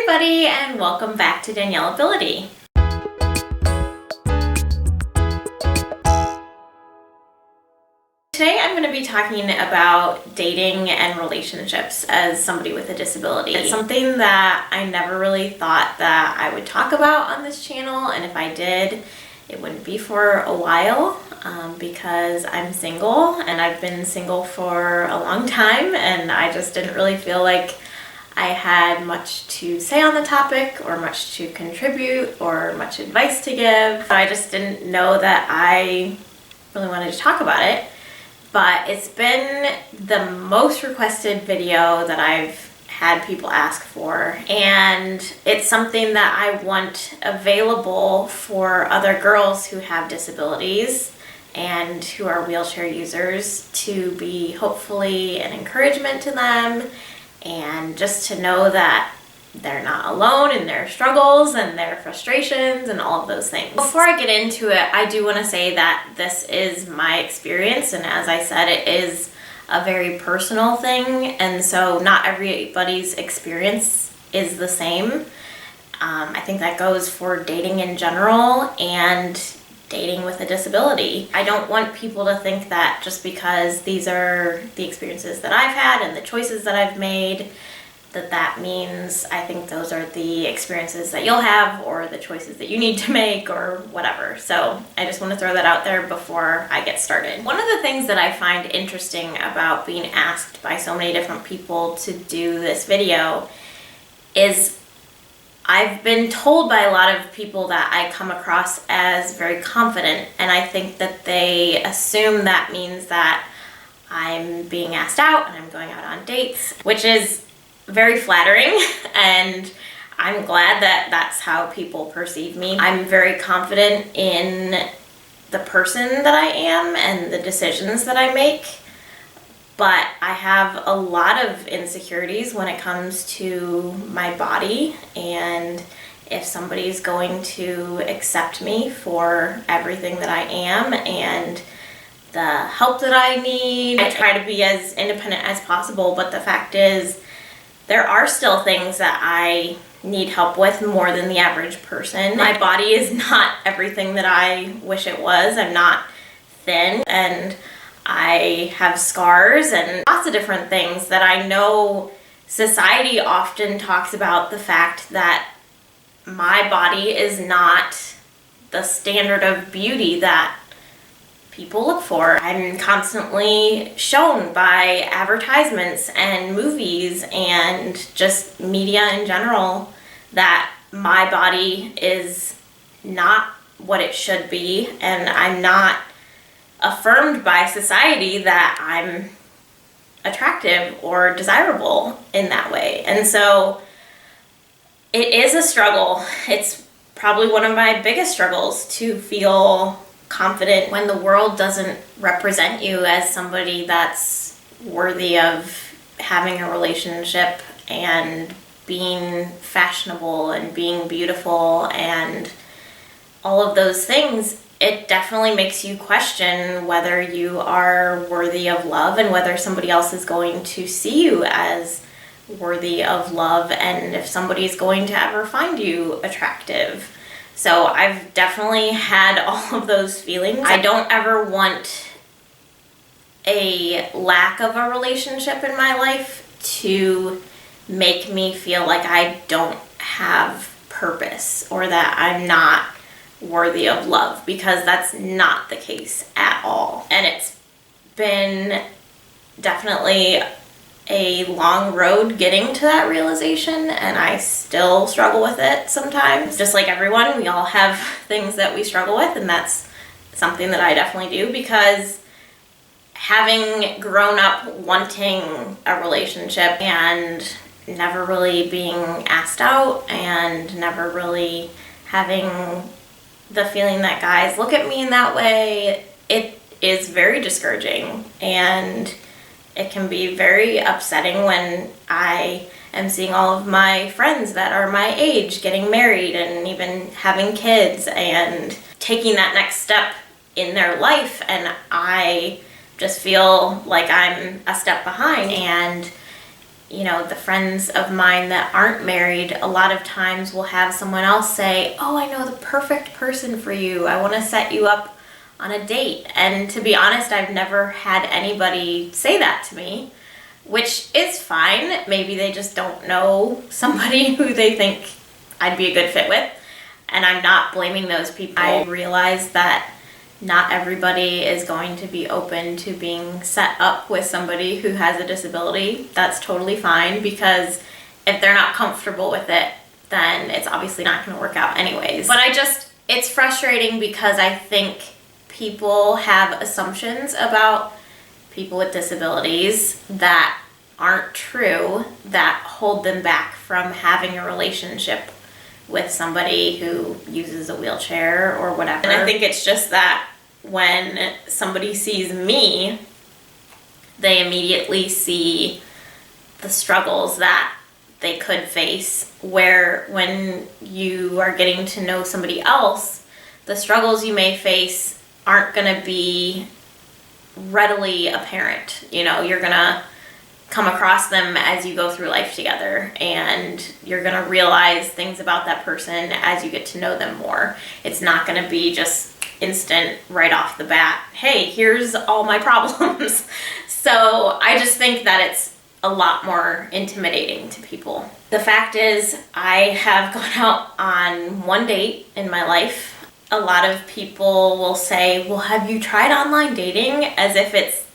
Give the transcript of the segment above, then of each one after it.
everybody, and welcome back to Daniellability. Today I'm going to be talking about dating and relationships as somebody with a disability. It's something that I never really thought that I would talk about on this channel, and if I did, it wouldn't be for a while because I'm single, and I've been single for a long time, and I just didn't really feel like I had much to say on the topic or much to contribute or much advice to give. I just didn't know that I really wanted to talk about it. But it's been the most requested video that I've had people ask for, and it's something that I want available for other girls who have disabilities and who are wheelchair users, to be hopefully an encouragement to them, and just to know that they're not alone in their struggles and their frustrations and all of those things. Before I get into it, I do want to say that this is my experience, and as I said, it is a very personal thing, and so not everybody's experience is the same. I think that goes for dating in general and dating with a disability. I don't want people to think that just because these are the experiences that I've had and the choices that I've made, that means I think those are the experiences that you'll have or the choices that you need to make or whatever. So I just want to throw that out there before I get started. One of the things that I find interesting about being asked by so many different people to do this video is I've been told by a lot of people that I come across as very confident, and I think that they assume that means that I'm being asked out and I'm going out on dates, which is very flattering, and I'm glad that that's how people perceive me. I'm very confident in the person that I am and the decisions that I make, but I have a lot of insecurities when it comes to my body, and if somebody's going to accept me for everything that I am and the help that I need. I try to be as independent as possible, but the fact is, there are still things that I need help with more than the average person. My body is not everything that I wish it was. I'm not thin, and I have scars and lots of different things that I know society often talks about the fact that my body is not the standard of beauty that people look for. I'm constantly shown by advertisements and movies and just media in general that my body is not what it should be, and I'm not affirmed by society that I'm attractive or desirable in that way. And so it is a struggle. It's probably one of my biggest struggles to feel confident when the world doesn't represent you as somebody that's worthy of having a relationship and being fashionable and being beautiful and all of those things. It definitely makes you question whether you are worthy of love and whether somebody else is going to see you as worthy of love, and if somebody is going to ever find you attractive. So I've definitely had all of those feelings. I don't ever want a lack of a relationship in my life to make me feel like I don't have purpose or that I'm not worthy of love, because that's not the case at all. And it's been definitely a long road getting to that realization, and I still struggle with it sometimes. Just like everyone, we all have things that we struggle with, and that's something that I definitely do, because having grown up wanting a relationship and never really being asked out and never really having the feeling that guys look at me in that way, it is very discouraging, and it can be very upsetting when I am seeing all of my friends that are my age getting married and even having kids and taking that next step in their life, and I just feel like I'm a step behind. And you know, the friends of mine that aren't married a lot of times will have someone else say, oh, I know the perfect person for you. I want to set you up on a date. And to be honest, I've never had anybody say that to me, which is fine. Maybe they just don't know somebody who they think I'd be a good fit with. And I'm not blaming those people. I realize that not everybody is going to be open to being set up with somebody who has a disability. That's totally fine, because if they're not comfortable with it, then it's obviously not going to work out anyways. But it's frustrating because I think people have assumptions about people with disabilities that aren't true, that hold them back from having a relationship with somebody who uses a wheelchair or whatever. And I think it's just that when somebody sees me, they immediately see the struggles that they could face, where when you are getting to know somebody else, the struggles you may face aren't going to be readily apparent. You know, you're going to come across them as you go through life together, and you're going to realize things about that person as you get to know them more. It's not going to be just instant right off the bat, hey, here's all my problems. So I just think that it's a lot more intimidating to people. The fact is, I have gone out on one date in my life. A lot of people will say, well, have you tried online dating? As if it's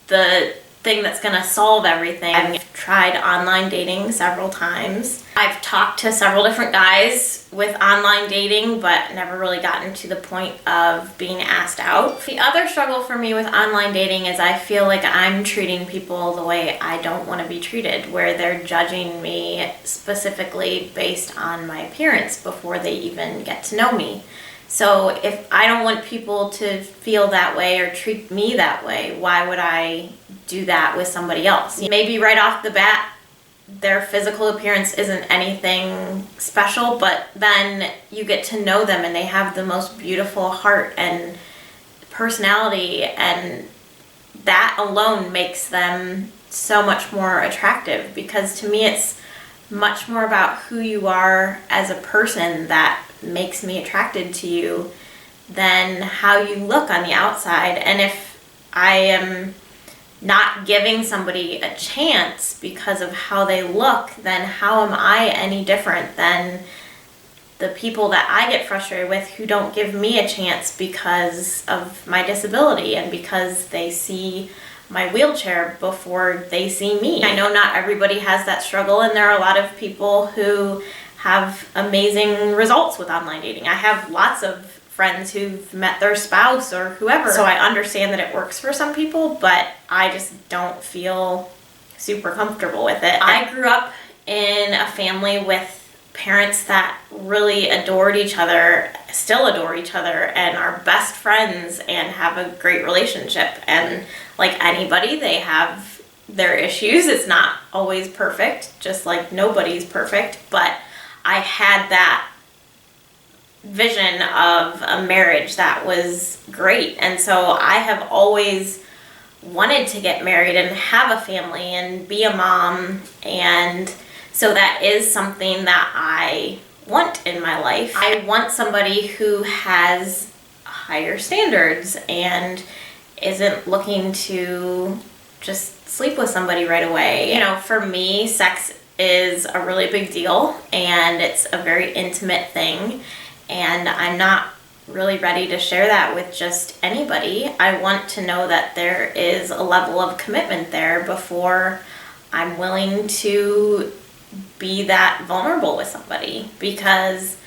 the thing that's gonna solve everything. I've tried online dating several times. I've talked to several different guys with online dating, but never really gotten to the point of being asked out. The other struggle for me with online dating is I feel like I'm treating people the way I don't want to be treated, where they're judging me specifically based on my appearance before they even get to know me. So if I don't want people to feel that way or treat me that way, why would I do that with somebody else? Maybe right off the bat, their physical appearance isn't anything special, but then you get to know them and they have the most beautiful heart and personality, and that alone makes them so much more attractive, because to me it's much more about who you are as a person that makes me attracted to you than how you look on the outside. And if I am not giving somebody a chance because of how they look, then how am I any different than the people that I get frustrated with who don't give me a chance because of my disability and because they see my wheelchair before they see me? I know not everybody has that struggle, and there are a lot of people who have amazing results with online dating. I have lots of friends who've met their spouse or whoever, so I understand that it works for some people, but I just don't feel super comfortable with it. I grew up in a family with parents that really adored each other, still adore each other, and are best friends and have a great relationship. And like anybody, they have their issues. It's not always perfect, just like nobody's perfect, but I had that vision of a marriage that was great. And so I have always wanted to get married and have a family and be a mom, and so that is something that I want in my life. I want somebody who has higher standards and isn't looking to just sleep with somebody right away. You know, for me, sex is a really big deal, and it's a very intimate thing, and I'm not really ready to share that with just anybody. I want to know that there is a level of commitment there before I'm willing to be that vulnerable with somebody, because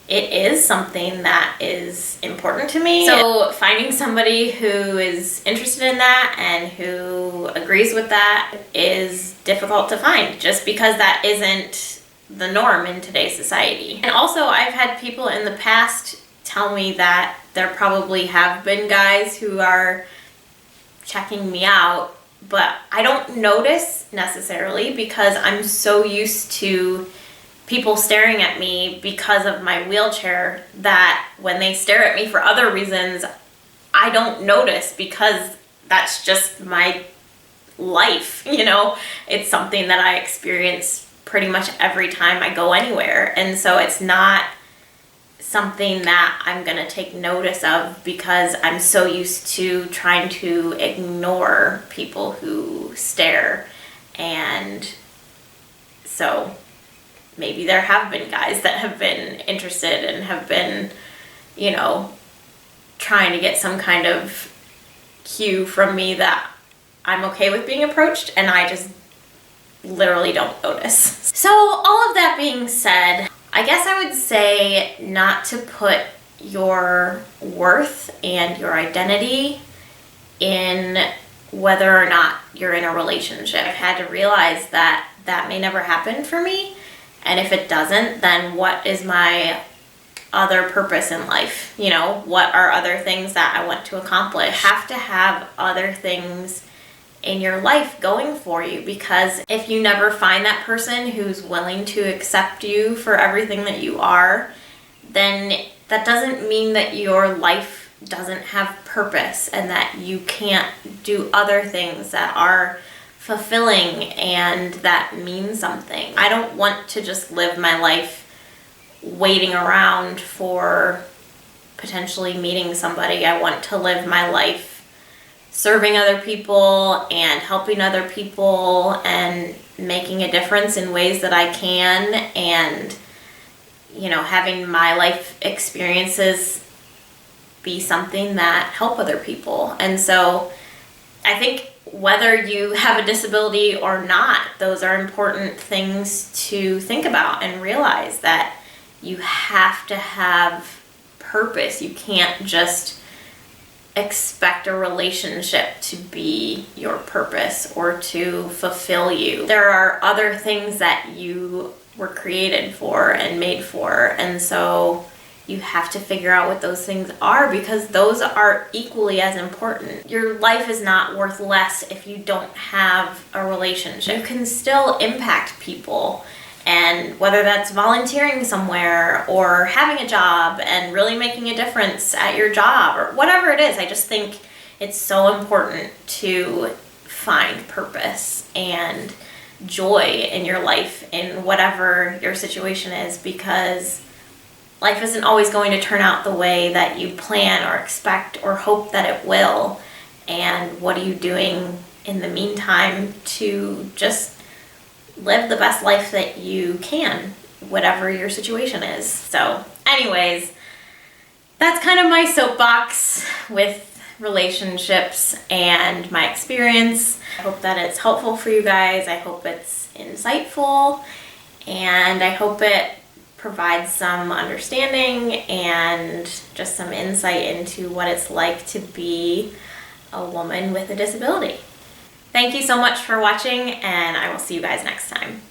it is something that is important to me. So finding somebody who is interested in that and who agrees with that is difficult to find, just because that isn't the norm in today's society. And also, I've had people in the past tell me that there probably have been guys who are checking me out, but I don't notice necessarily, because I'm so used to people staring at me because of my wheelchair that when they stare at me for other reasons, I don't notice, because that's just my life, you know? It's something that I experience pretty much every time I go anywhere. And so it's not something that I'm gonna take notice of because I'm so used to trying to ignore people who stare. And so maybe there have been guys that have been interested and have been, you know, trying to get some kind of cue from me that I'm okay with being approached, and I just literally don't notice. So all of that being said, I guess I would say not to put your worth and your identity in whether or not you're in a relationship. I've had to realize that that may never happen for me, and if it doesn't, then what is my other purpose in life? You know, what are other things that I want to accomplish? You have to have other things in your life going for you, because if you never find that person who's willing to accept you for everything that you are, then that doesn't mean that your life doesn't have purpose and that you can't do other things that are fulfilling and that mean something. I don't want to just live my life waiting around for potentially meeting somebody. I want to live my life serving other people and helping other people and making a difference in ways that I can, and, you know, having my life experiences be something that help other people. And so I think whether you have a disability or not, those are important things to think about and realize that you have to have purpose. You can't just expect a relationship to be your purpose or to fulfill you. There are other things that you were created for and made for, and so you have to figure out what those things are, because those are equally as important. Your life is not worth less if you don't have a relationship. You can still impact people, and whether that's volunteering somewhere or having a job and really making a difference at your job or whatever it is, I just think it's so important to find purpose and joy in your life, in whatever your situation is, because life isn't always going to turn out the way that you plan or expect or hope that it will. And what are you doing in the meantime to just live the best life that you can, whatever your situation is? So anyways, that's kind of my soapbox with relationships and my experience. I hope that it's helpful for you guys. I hope it's insightful, and I hope it provides some understanding and just some insight into what it's like to be a woman with a disability. Thank you so much for watching, and I will see you guys next time.